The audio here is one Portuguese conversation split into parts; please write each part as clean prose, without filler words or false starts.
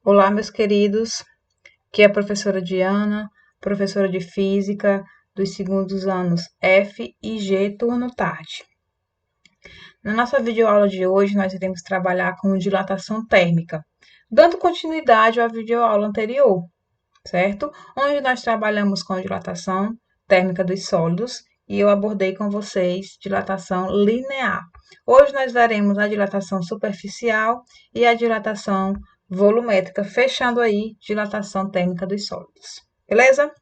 Olá, meus queridos, que é a professora Diana, professora de Física dos segundos anos F e G, turno tarde. Na nossa videoaula de hoje, nós iremos trabalhar com dilatação térmica, dando continuidade à videoaula anterior, certo? Onde nós trabalhamos com dilatação térmica dos sólidos e eu abordei com vocês dilatação linear. Hoje nós veremos a dilatação superficial e a dilatação volumétrica, fechando aí dilatação térmica dos sólidos. Beleza?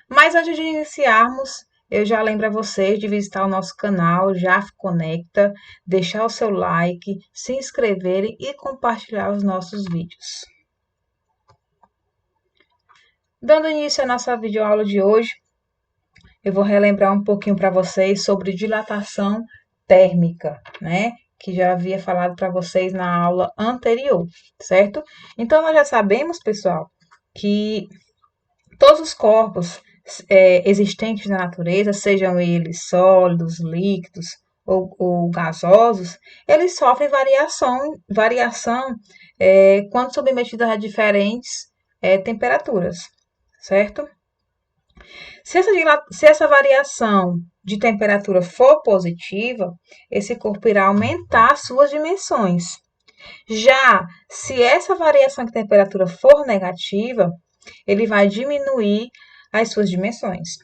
Mas antes de iniciarmos, eu já lembro a vocês de visitar o nosso canal JAF Conecta, deixar o seu like, se inscreverem e compartilhar os nossos vídeos. Dando início à nossa videoaula de hoje, eu vou relembrar um pouquinho para vocês sobre dilatação térmica, né? Que já havia falado para vocês na aula anterior, certo? Então, nós já sabemos, pessoal, que todos os corpos existentes na natureza, sejam eles sólidos, líquidos ou gasosos, eles sofrem variação quando submetidos a diferentes temperaturas, certo? Se essa variação de temperatura for positiva, esse corpo irá aumentar suas dimensões. Já se essa variação de temperatura for negativa, ele vai diminuir as suas dimensões.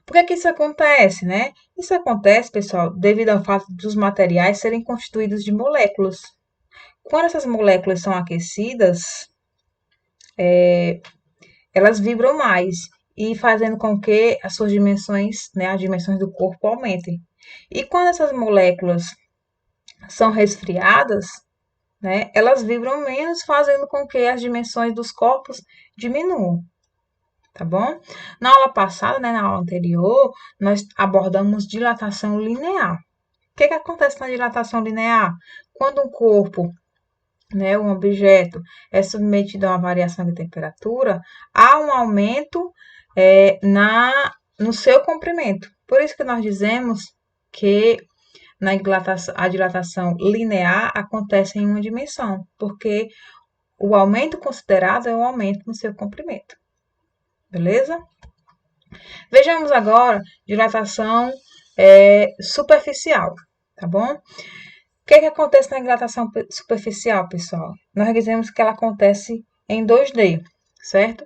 Por que isso acontece, né? Isso acontece, pessoal, devido ao fato dos materiais serem constituídos de moléculas. Quando essas moléculas são aquecidas, elas vibram mais e fazendo com que as suas dimensões, né, as dimensões do corpo aumentem. E quando essas moléculas são resfriadas, né, elas vibram menos, fazendo com que as dimensões dos corpos diminuam. Tá bom? Na aula passada, né, na aula anterior, nós abordamos dilatação linear. O que acontece na dilatação linear? Quando um corpo, né, um objeto, é submetido a uma variação de temperatura, há um aumento no seu comprimento. Por isso que nós dizemos que a dilatação linear acontece em uma dimensão, porque o aumento considerado é o aumento no seu comprimento. Beleza? Vejamos agora dilatação superficial, tá bom? O que acontece na dilatação superficial, pessoal? Nós dizemos que ela acontece em 2D, certo?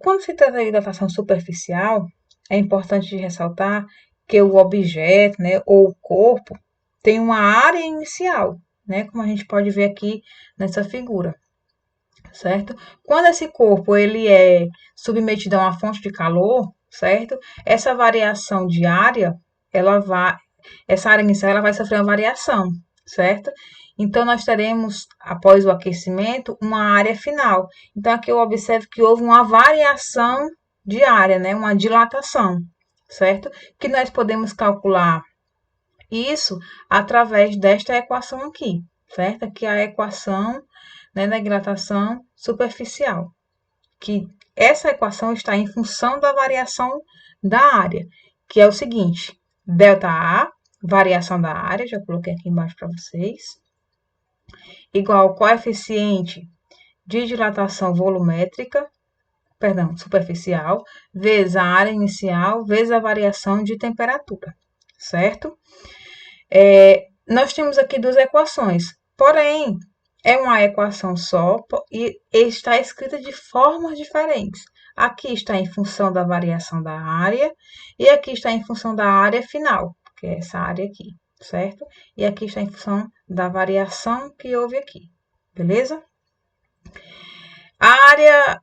Quando se trata de dilatação superficial, é importante ressaltar que o objeto, né, ou o corpo, tem uma área inicial, né, como a gente pode ver aqui nessa figura, certo? Quando esse corpo ele é submetido a uma fonte de calor, certo? Essa variação de área, essa área inicial ela vai sofrer uma variação, certo? Então, nós teremos, após o aquecimento, uma área final. Então, aqui eu observo que houve uma variação de área, né? Uma dilatação, certo? Que nós podemos calcular isso através desta equação aqui, certo? Aqui é a equação, né, da dilatação superficial. Que essa equação está em função da variação da área, que é o seguinte: ΔA, variação da área, já coloquei aqui embaixo para vocês, igual ao coeficiente de dilatação superficial, vezes a área inicial, vezes a variação de temperatura, certo? Nós temos aqui duas equações, porém, é uma equação só e está escrita de formas diferentes. Aqui está em função da variação da área e aqui está em função da área final, que é essa área aqui, certo? E aqui está em função da variação que houve aqui, beleza? A área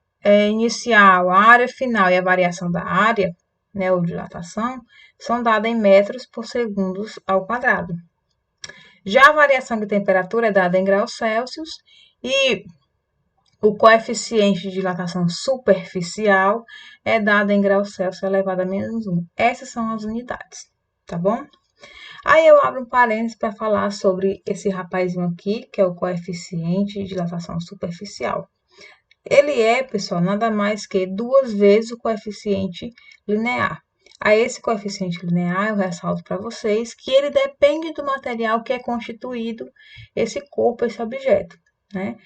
inicial, a área final e a variação da área, né, ou dilatação, são dadas em metros por segundo ao quadrado. Já a variação de temperatura é dada em graus Celsius e o coeficiente de dilatação superficial é dado em graus Celsius elevado a menos 1. Essas são as unidades, tá bom? Aí eu abro um parênteses para falar sobre esse rapazinho aqui, que é o coeficiente de dilatação superficial. Ele é, pessoal, nada mais que 2 vezes o coeficiente linear. A esse coeficiente linear, eu ressalto para vocês que ele depende do material que é constituído esse corpo, esse objeto, né?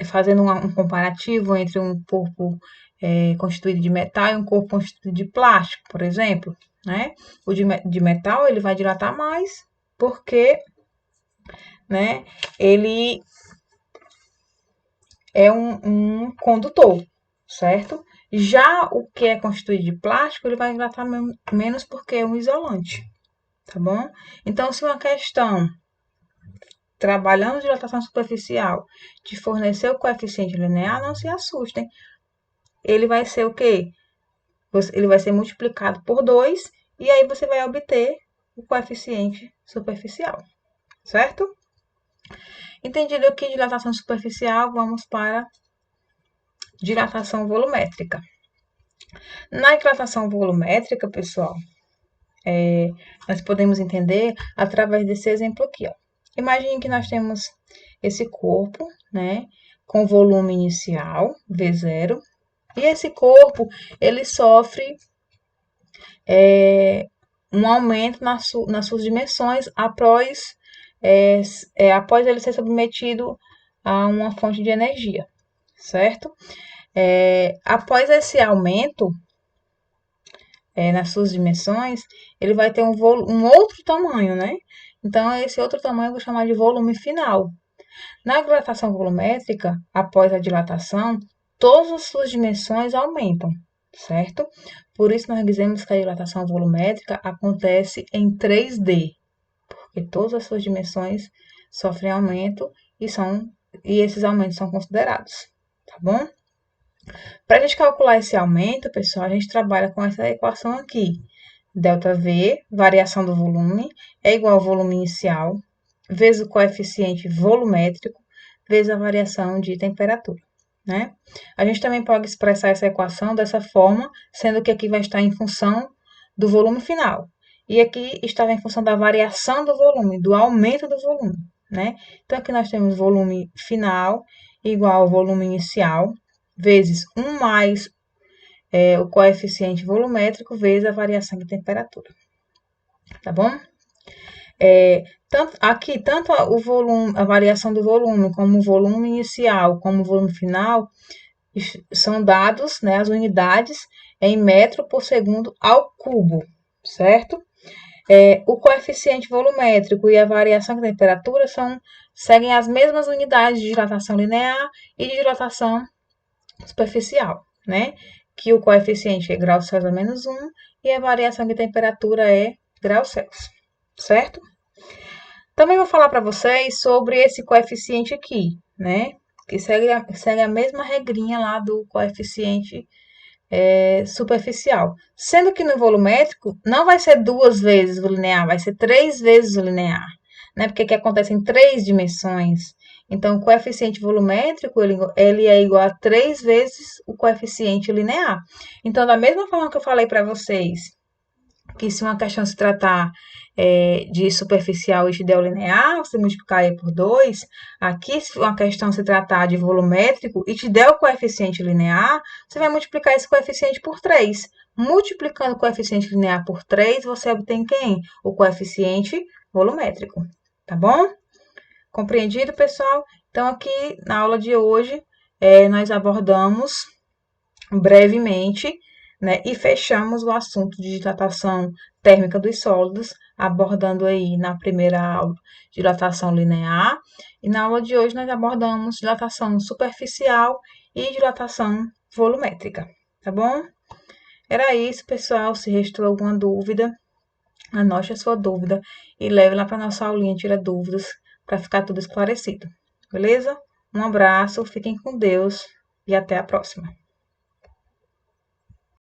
fazendo um comparativo entre um corpo constituído de metal e um corpo constituído de plástico, por exemplo, né? O de metal ele vai dilatar mais porque, né, ele é um condutor, certo? Já o que é constituído de plástico, ele vai dilatar menos porque é um isolante, tá bom? Então, se uma questão trabalhando dilatação superficial de fornecer o coeficiente linear, não se assustem. Ele vai ser o quê? Ele vai ser multiplicado por 2 e aí você vai obter o coeficiente superficial, certo? Entendido aqui dilatação superficial, vamos para dilatação volumétrica. Na dilatação volumétrica, pessoal, nós podemos entender através desse exemplo aqui, ó. Imagine que nós temos esse corpo, né, com volume inicial, V0, e esse corpo, ele sofre um aumento nas suas dimensões após ele ser submetido a uma fonte de energia, certo? Após esse aumento nas suas dimensões, ele vai ter um outro tamanho, né? Então, esse outro tamanho eu vou chamar de volume final. Na dilatação volumétrica, após a dilatação, todas as suas dimensões aumentam, certo? Por isso, nós dizemos que a dilatação volumétrica acontece em 3D, porque todas as suas dimensões sofrem aumento e esses aumentos são considerados, tá bom? Para a gente calcular esse aumento, pessoal, a gente trabalha com essa equação aqui. ΔV, variação do volume, é igual ao volume inicial, vezes o coeficiente volumétrico, vezes a variação de temperatura, né? A gente também pode expressar essa equação dessa forma, sendo que aqui vai estar em função do volume final. E aqui estava em função da variação do volume, do aumento do volume, né? Então, aqui nós temos volume final igual ao volume inicial, vezes 1 mais o coeficiente volumétrico, vezes a variação de temperatura. Tá bom? Tanto o volume, a variação do volume, como o volume inicial, como o volume final, são dados, né, as unidades em metro por segundo ao cubo, certo? O coeficiente volumétrico e a variação de temperatura seguem as mesmas unidades de dilatação linear e de dilatação superficial, né? Que o coeficiente é graus Celsius a menos 1 e a variação de temperatura é graus Celsius, certo? Também vou falar para vocês sobre esse coeficiente aqui, né? Que segue a mesma regrinha lá do coeficiente superficial. Sendo que no volumétrico não vai ser 2 vezes o linear, vai ser 3 vezes o linear, né? Porque aqui acontece em 3 dimensões. Então, o coeficiente volumétrico, ele é igual a 3 vezes o coeficiente linear. Então, da mesma forma que eu falei para vocês, que se uma questão se tratar de superficial e de linear, você multiplicar aí por 2. Aqui, se uma questão se tratar de volumétrico e te der o coeficiente linear, você vai multiplicar esse coeficiente por 3. Multiplicando o coeficiente linear por 3, você obtém quem? O coeficiente volumétrico, tá bom? Compreendido, pessoal? Então, aqui na aula de hoje, nós abordamos brevemente, né, e fechamos o assunto de dilatação térmica dos sólidos, abordando aí na primeira aula dilatação linear, e na aula de hoje nós abordamos dilatação superficial e dilatação volumétrica, tá bom? Era isso, pessoal. Se restou alguma dúvida, anote a sua dúvida e leve lá para nossa aulinha Tira Dúvidas para ficar tudo esclarecido, beleza? Um abraço, fiquem com Deus e até a próxima.